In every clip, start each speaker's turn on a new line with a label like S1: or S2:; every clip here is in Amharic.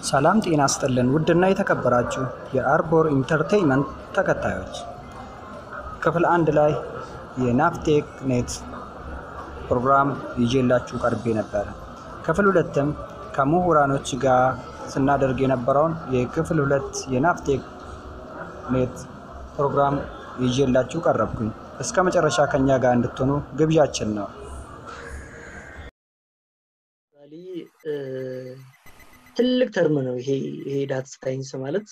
S1: ሰላም ጤና ይስጥልን ውድና የተከበራችሁ የአርቦር ኢንተርቴይንመንት ተከታዮች ክፍል 1 ላይ የናፍቴክ ኔት ፕሮግራም ይዤላችሁ ቀርቤ ነበር። ክፍል 2ም ከመምህራኖች ጋር ስናደርግ የነበረውን የክፍል 2 የናፍቴክ ኔት ፕሮግራም ይዤላችሁ ቀረብኩኝ። እስከ መጨረሻ ከኛ ጋር እንድትሆኑ ግብዣችን ነው።
S2: ትልቅ ተርም ነው ይሄ ዳታ ሳይንስ ማለት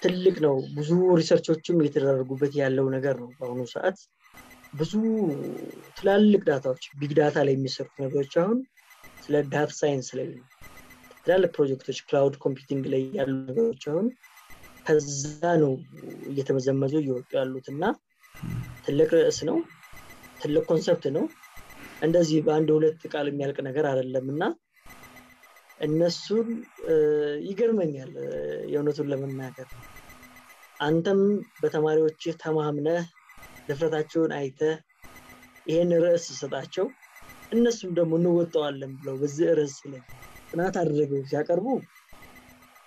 S2: ትልቅ ነው። ብዙ ሪሰርቾችም እየተደረጉበት ያለው ነገር ነው። በአሁኑ ሰዓት ብዙ ትላልቅ ዳታዎች ቢግ ዳታ ላይ የሚሰሩ ነገሮች አሁን ስለ ዳታ ሳይንስ ላይ ትላልቅ ፕሮጀክቶች ክላውድ ኮምፒውቲንግ ላይ ያሉ ነገሮች አሁን ከዛ ነው እየተመዘመዙ እየወጡ ያሉትና ትልቅ ርዕስ ነው። ትልቅ ኮንሰፕት ነው። እንደዚህ በአንድ ሁለት ቃል የሚያልቅ ነገር አይደለምና እነሱን ይገርመኛል የእውነቱን ለመናገር አንተም በተማሪዎች ተማምነህ ድፍረታቸውን አይተህ ይሄን ርዕስ ሰጣቸው እነሱም ደግሞ እንወጣዋለን ብለው በዚህ ርዕስ ላይ ጥናት አድርገው ሲያቀርቡ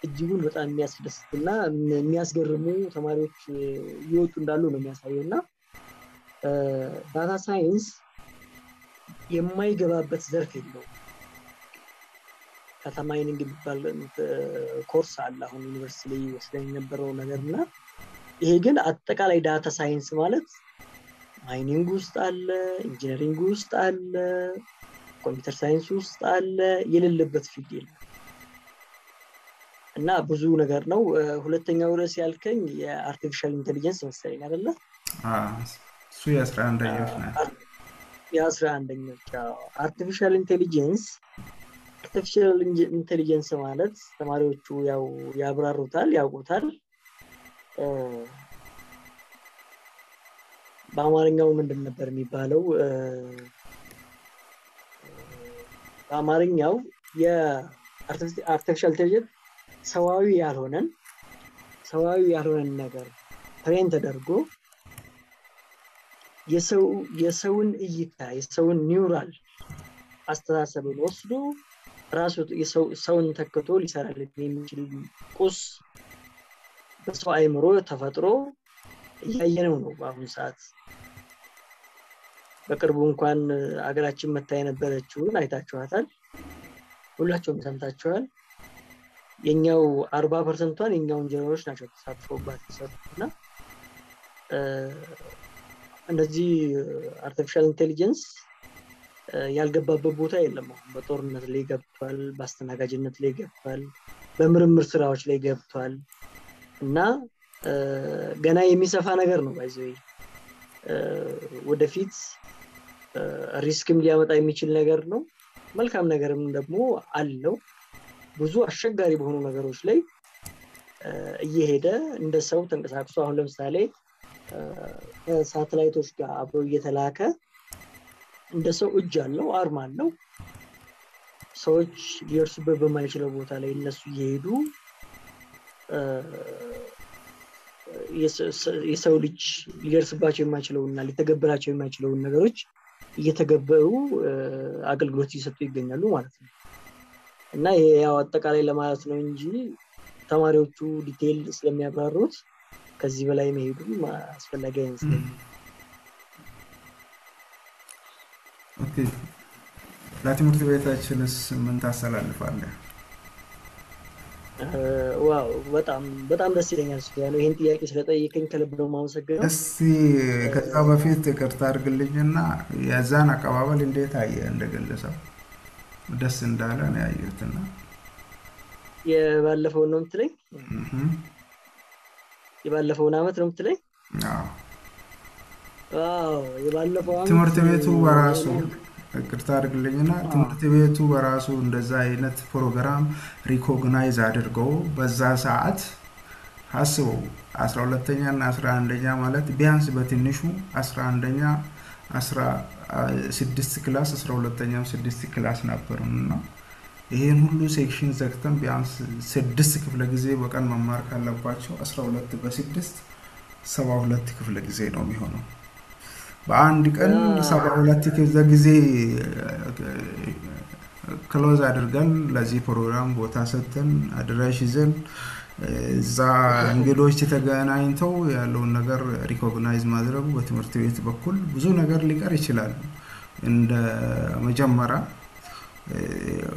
S2: እጅጉን በጣም የሚያስደስትና የሚያስገርሙ ተማሪዎች ይወጡ እንዳሉ ነው የሚያሳየውና ዳታ ሳይንስ የማይገባበት ዘርፍ የለው። ከተማይኒንግ የሚባል ኮርስ አለ አሁን ዩኒቨርሲቲ ላይ ወስደን የነበረው ነገርና ይሄ ግን አጠቃላይ ዳታ ሳይንስ ማለት ማይኒንግ ውስጥ አለ፣ ኢንጂነሪንግ ውስጥ አለ፣ ኮምፒውተር ሳይንስ ውስጥ አለ፣ የሌለበት ፊልድ የለም እና ብዙ ነገር ነው። ሁለተኛው ርዕስ ያልከኝ የአርቲፊሻል ኢንተለጀንስ መሰለኝ አይደለ?
S3: እሱ የ11ኛው ነው።
S2: የ11ኛው አርቲፊሻል ኢንተለጀንስ ማለት ተማሪዎቹ ያው ያብራሩታል ያውቁታል። በአማርኛው ምንድን ነበር የሚባለው? በአማርኛው የአርቲፊሻል ኢንተለጀንስ ሰዋዊ ያልሆነን ነገር ትሬን ተደርጎ የሰውን እይታ የሰውን ኒውራል አስተሳሰብን ወስዶ ራሱ ሰውን ተከቶ ሊሰራለት የሚችል ቁስ በሰው አይምሮ ተፈጥሮ ያየነው ነው። በአሁን ሰዓት በቅርቡ እንኳን አገራችን መታ የነበረችውን አይታችኋታል፣ ሁላችሁም ሰምታችኋል። የኛው 40%ን የኛው ኢንጂነሮች ናቸው ተሳትፈውባት ተሰርተውና እንደዚህ አርቲፊሻል ኢንተለጀንስ ያልገባበት ቦታ የለም። በጦርነት ላይ ገብቷል፣ በአስተናጋጅነት ላይ ገብቷል፣ በምርምር ስራዎች ላይ ገብቷል እና ገና የሚሰፋ ነገር ነው። ባይዘይ ወደፊት ሪስክም ሊያመጣ የሚችል ነገር ነው። መልካም ነገርም ደግሞ አለው። ብዙ አስቸጋሪ በሆኑ ነገሮች ላይ እየሄደ እንደ ሰው ተንቀሳቅሶ አሁን ለምሳሌ ሳተላይቶች ጋር አብሮ እየተላከ እንደ ሰው እጅ አለው፣ አርማ አለው። ሰዎች ሊደርሱበት በማይችለው ቦታ ላይ እነሱ እየሄዱ የሰው ልጅ ሊደርስባቸው የማይችለውና ሊተገበራቸው የማይችለው ነገሮች እየተገበሩ አገልግሎት እየሰጡ ይገኛሉ ማለት ነው። እና ያው አጠቃላይ ለማለት ነው እንጂ ተማሪዎቹ ዲቴል ስለሚያብራሩት ከዚህ በላይ መሄዱ አስፈላጊ አይመስለኝም።
S3: ኦኬ ለትምህርት ቤታችንስ ምን ታስተላልፋለህ?
S2: ዋው በጣም ደስ ይለኛል ስለያለው ይሄን ጥያቄ ስለጠየቀኝ ከልብ ነው የማመሰግነው።
S3: እስቲ ከዛ በፊት ይቅርታ አድርግልኝና የዛን አቀባበል እንዴት አየህ? እንደገለጸው ደስ እንዳለ ነው ያየሁትና
S2: የባለፈው ነው የምትለኝ? የባለፈውን አመት ነው የምትለኝ? ዋው የባለፈው አመት
S3: ትምህርት ቤቱ በራሱ ይቅርታ አድርግልኝና ትምህርት ቤቱ በራሱ እንደዛ አይነት ፕሮግራም ሪኮግናይዝ አድርገው በዛ ሰዓት አስበው 12ኛ እና 11ኛ ማለት ቢያንስ በትንሹ 11ኛ 16 ክላስ 12ኛም 6 ክላስ ነበርና ይሄን ሁሉ ሴክሽን ዘግተን ቢያንስ 6 ክፍለ ጊዜ በቀን መማር ካለባቸው 12 በ6 72 ክፍለ ጊዜ ነው የሚሆነው። በአንድ ቀን 72 ክፍለ ጊዜ ክሎዝ አድርገን ለዚህ ፕሮግራም ቦታ ሰጥተን አድራሽ ይዘን እዛ እንግዶች ተገናኝተው ያለውን ነገር ሪኮግናይዝ ማድረጉ በትምህርት ቤት በኩል ብዙ ነገር ሊቀር ይችላል እንደ መጀመሪያ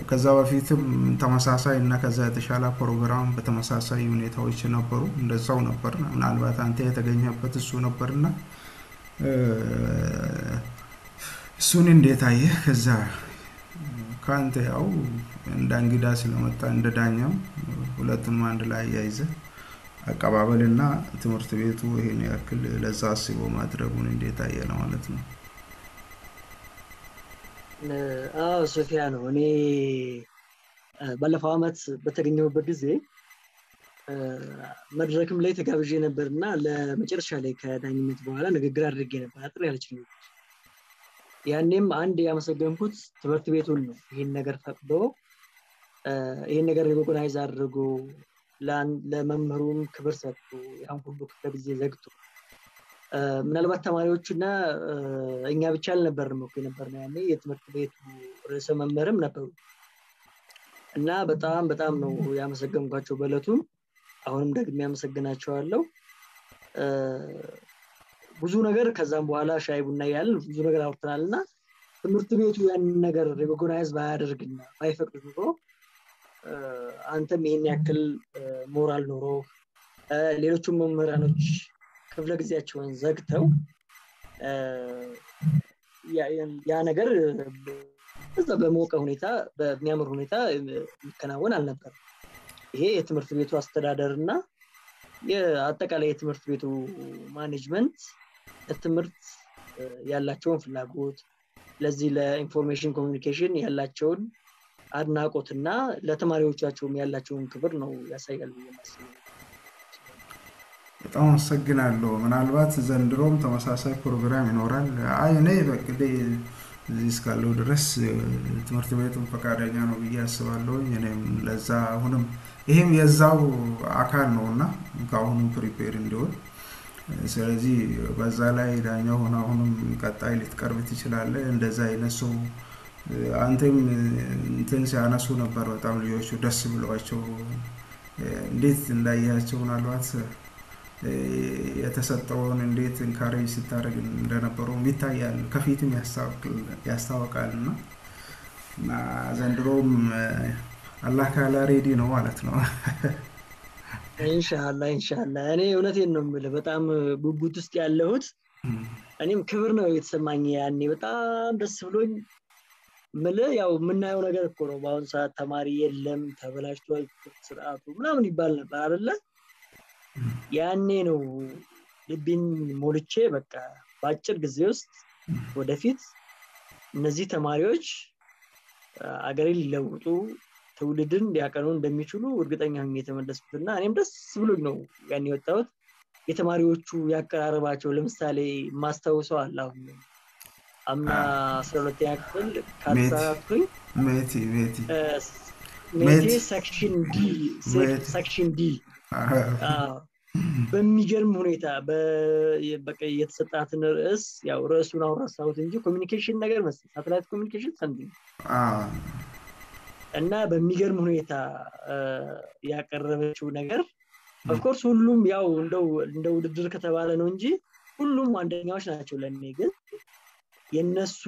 S3: ከዛ በፊትም ተመሳሳይ እና ከዛ የተሻለ ፕሮግራም በተመሳሳይ ሁኔታዎች ነበሩ እንደዛው ነበር ምናልባት አንተ የተገኘበት እሱ ነበርና እሱን እንዴት አየህ ከዛ ካንተ ያው እንደ እንግዳ ስለመጣ እንደ ዳኛም ሁለቱንም አንድ ላይ ያይዘ አቀባበልና ትምህርት ቤቱ ይሄን ያክል ለዛ አስቦ ማድረጉን እንዴት አየህ ነው ማለት ነው
S2: ሶፊያ ነው እኔ ባለፈው አመት በተገኘሁበት ጊዜ መድረክም ላይ ተጋብዤ ነበርና ለመጨረሻ ላይ ከዳኝነት በኋላ ንግግር አድርጌ ነበር አጥር ያለች ነው ያኔም አንድ ያመሰገንኩት ትምህርት ቤቱን ነው ይሄን ነገር ፈቅዶ ይሄን ነገር ሪኮግናይዝ አድርጎ ለመምህሩም ክብር ሰጥቶ ያን ሁሉ ክፍለ ጊዜ ዘግቶ ምናልባት ተማሪዎችና እኛ ብቻ አልነበርንም እኮ የነበርነው ያኔ የትምህርት ቤቱ ርዕሰ መምህርም ነበሩ እና በጣም ነው ያመሰገንኳቸው በለቱም አሁንም ደግሜ ያመሰግናቸዋለሁ ብዙ ነገር ከዛም በኋላ ሻይ ቡና ያልን ብዙ ነገር አውርተናልና ትምህርት ቤቱ ያን ነገር ሪኮግናይዝ ባያደርግና ባይፈቅድ ኖሮ አንተም ይሄን ያክል ሞራል ኖሮ ሌሎችም መምህራኖች ክፍለ ጊዜያቸውን ዘግተው ያ ነገር እዛ በሞቀ ሁኔታ በሚያምር ሁኔታ ይከናወን አልነበር ይሄ የትምህርት ቤቱ አስተዳደርና የአጠቃላይ የትምህርት ቤቱ ማኔጅመንት ለትምህርት ያላቸውን ፍላጎት ለዚህ ለኢንፎርሜሽን ኮሙኒኬሽን ያላቸውን አድናቆትና ለተማሪዎቻቸውም ያላቸውን ክብር ነው ያሳያል ማለት
S3: በጣም አመሰግናለሁ ምናልባት ዘንድሮም ተመሳሳይ ፕሮግራም ይኖራል እኔ በቅዴ እዚህ እስካለው ድረስ ትምህርት ቤቱን ፈቃደኛ ነው ብዬ አስባለሁ እኔም ለዛ አሁንም ይሄም የዛው አካል ነውና ካሁኑ ፕሪፔር እንዲሆን ስለዚህ በዛ ላይ ዳኛው ሆነ አሁንም ቀጣይ ልትቀርብ ትችላለህ እንደዛ አይነሱ አንተም እንትን ሲያነሱ ነበር በጣም ልጆቹ ደስ ብሏቸው እንዴት እንዳያቸው ምናልባት የተሰጠውን እንዴት እንካሬጅ ስታደርግ እንደነበረው ይታያል ከፊትም ያስታውቃልና እና ዘንድሮም አላህ ካላ ሬዲ ነው ማለት ነው
S2: ኢንሻአላህ እኔ እውነቴን ነው የምልህ በጣም ጉጉት ውስጥ ያለሁት እኔም ክብር ነው የተሰማኝ ያኔ በጣም ደስ ብሎኝ ምልህ ያው ምናየው ነገር እኮ ነው ባሁን ሰዓት ተማሪ የለም ተበላሽቷል ስርዓቱ ምናምን ይባል ነበር አይደለ ያኔ ነው ልብን ሞልቼ በቃ ባጭር ጊዜ ውስጥ ወደፊት እነዚህ ተማሪዎች አገሬን ሊለውጡ ትውልድን ሊያቀኑ እንደሚችሉ እርግጠኛ ነኝ የተመለስኩትና እኔም ደስ ብሎኝ ነው ያኔ ወጣሁት የተማሪዎቹ ያቀራረባቸው ለምሳሌ ማስተዋወሰው አላሁ አምና 12ኛ ክፍል ካሳኩኝ ሜቲ ሴክሽን ዲ በሚገርም ሁኔታ በቃ የተሰጣትን ርዕስ ያው ርዕሱን አውራሳውት እንጂ ኮሙኒኬሽን ነገር መሰለኝ ሳተላይት ኮሙኒኬሽን ሰምቲንግ እና በሚገርም ሁኔታ ያቀረበችው ነገር ኦፍ ኮርስ ሁሉም ያው እንደው ውድድር ከተባለ ነው እንጂ ሁሉም አንደኛዎች ናቸው ለኔ ግን የነሱ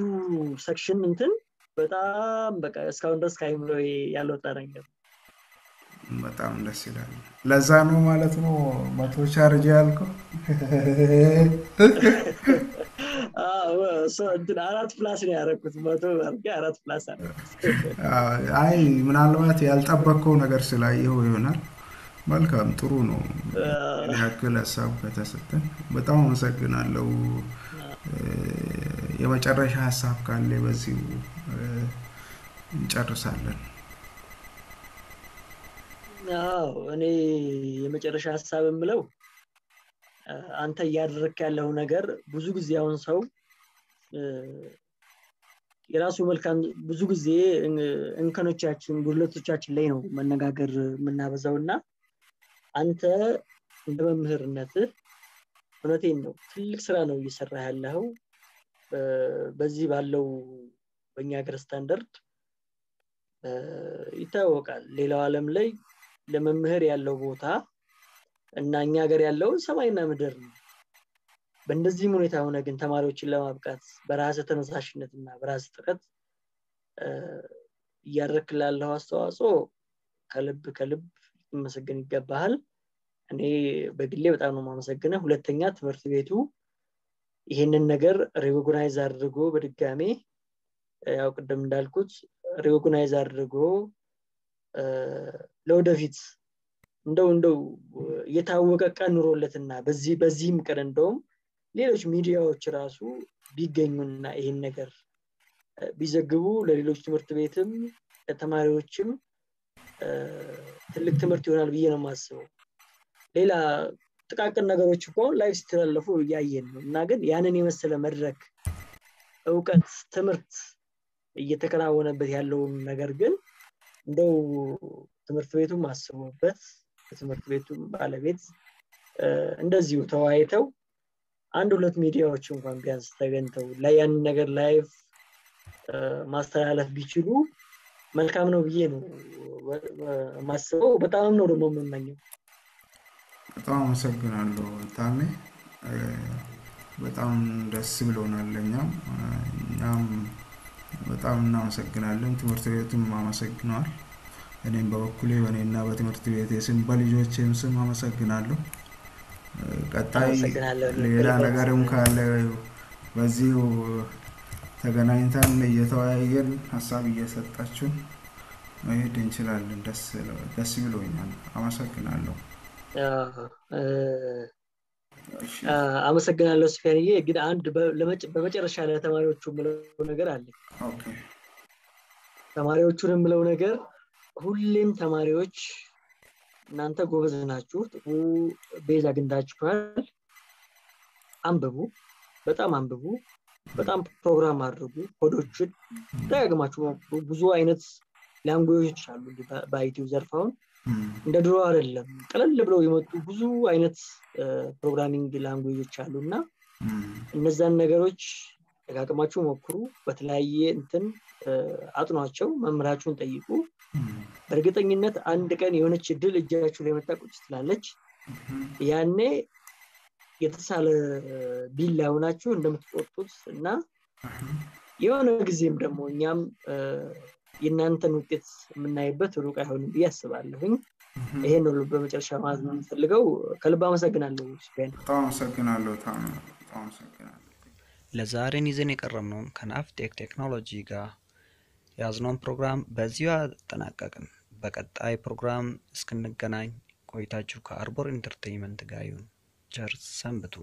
S2: ሴክሽን እንትን በጣም በቃ እስካሁን ድረስ ካይምሮ ያለው ታረኛው
S3: በጣም ደስ ይላል ለዛ ነው ማለት ነው መቶ ቻርጅ ያልከው
S2: እንትን 4 ፕላስ ነው ያረኩት መቶ አርጌ 4 ፕላስ
S3: አይ ምናልባት ያልጠበቀው ነገር ስላየው ይሆናል መልካም ጥሩ ነው ያክል ሐሳብ ከተሰጠን በጣም አመሰግናለሁ የመጨረሻ ሐሳብ ካለ በዚሁ እንጨርሳለን
S2: እኔ የመጨረሻ ሐሳብ የምለው አንተ ያደረክ ያለው ነገር ብዙ ጊዜ አሁን ሰው የራሱ መልካም ብዙ ጊዜ እንከኖቻችን ጉድለቶቻችን ላይ ነው መነጋገር የምናበዛውና አንተ እንደ መምህርነት እውነቴን ነው ትልቅ ስራ ነው እየሰራ ያለው በዚህ ባለው በእኛ ሀገር ስታንዳርድ ይታወቃል ሌላው ዓለም ላይ ለመምህር ያለው ቦታ እና እኛ ሀገር ያለው ሰማይና ምድር ነው በእንደዚህ ሁኔታ ሆነ ግን ተማሪዎችን ለማብቃት በራስ ተነሳሽነትና በራስ ጥረት ያረክላለው አስተዋጽኦ ከልብ መሰገን ይገባል እኔ በግሌ በጣም ነው ማመሰግነው ሁለተኛ ትምህርት ቤቱ ይሄንን ነገር ሪኮግናይዝ አድርጎ በድጋሜ ያው ቀደም እንዳልኩት ሪኮግናይዝ አድርጎ ለወደፊት እንደው የታወቀ ቀን ኑሮለትና በዚህም ቀን እንደውም ሌሎች ሚዲያዎች ራሱ ቢገኙና ይሄን ነገር ቢዘግቡ ለሌሎች ትምህርት ቤትም ለተማሪዎችም ትልቅ ትምህርት ይሆናል ብዬ ነው ማስበው ሌላ ጥቃቅን ነገሮች እንኳን ላይፍ ስትላለፉ ያያየን ነው እና ግን ያንን የመሰለ መድረክ ዕውቀት ትምህርት እየተከናወነበት ያለው ነገር ግን እንደው ትምህርት ቤቱ ማስበውበት ትምህርት ቤቱ ባለቤት እንደዚሁ ተዋይተው አንድ ሁለት ሚዲያዎች እንኳን ቢያንስ ተገንተው ያን ነገር ላይቭ ማስተላለፍ ቢችሉ መልካም ነው ብዬ ነው ማስበው በጣም ነው ደግሞ የምመኘው
S3: በጣም አመሰግናለሁ ታሜ በጣም ደስ ብሎናል እኛም በጣም እናመሰግናለን ትምህርት ቤቱን ማመሰግናለሁ እኔም በበኩሌ በእኔና በትምህርት ቤቴ ስም በልጆቼም ስም አመሰግናለሁ ቀጣይ ሌላ ነገርም ካለ በዚሁ ተገናኝተን እየተወያየን ሐሳብ እየሰጣችሁ መሄድ እንችላለን ደስ ብሎኛል አመሰግናለሁ
S2: አመሰግናለሁ ስፌንዬ ግን አንድ በመጨረሻ ለተማሪዎቹ ምለው ነገር አለ
S3: ኦኬ
S2: ተማሪዎቹንም ምለው ነገር ሁሌም ተማሪዎች እናንተ ጎበዝ ናችሁ ጥሩ ቤዝ አግኝታችኋል አንብቡ በጣም ፕሮግራም አድርጉ ኮዶችን ደጋግማችሁ ብዙ አይነት ላንጉዌጆች አሉ በአይቲው ዘርፋውን እንደ ድሮ አይደለም ቀለል ብለው የመጡ ብዙ አይነት ፕሮግራሚንግ ላንጉዌጆች አሉና እነዛን ነገሮች ደጋግማችሁ ሞክሩ በተለያየ እንትን አጥኗቸው መምራችሁን ጠይቁ በእርግጠኝነት አንድ ቀን የሆነች ድል እጃችሁ ላይ መጣቁት ትላለች ያኔ የተሳለ ቢላውናችሁ እንደምትቆጡት እና የሆነ ጊዜም ደግሞ እኛም የናንተን ውጤት የምናይበት ሩቅ አይሆንም ያስባለሁኝ ይሄን ነው በመጨረሻ ማለት ነው ፈልገው ከልብ አመሰግናለሁ ስፔን
S3: በጣም አመሰግናለሁ ታም በጣም አመሰግናለሁ
S1: ለዛሬን ይዘን የቀረብነው ከናፍቴክ ቴክኖሎጂ ጋር ያዝነውን ፕሮግራም በዚሁ አጠናቀቅን በቀጣይ ፕሮግራም እስክንገናኝ ቆይታችሁ ከአርቦር ኢንተርቴይንመንት ጋር ይሁን ቸር ሰንብቱ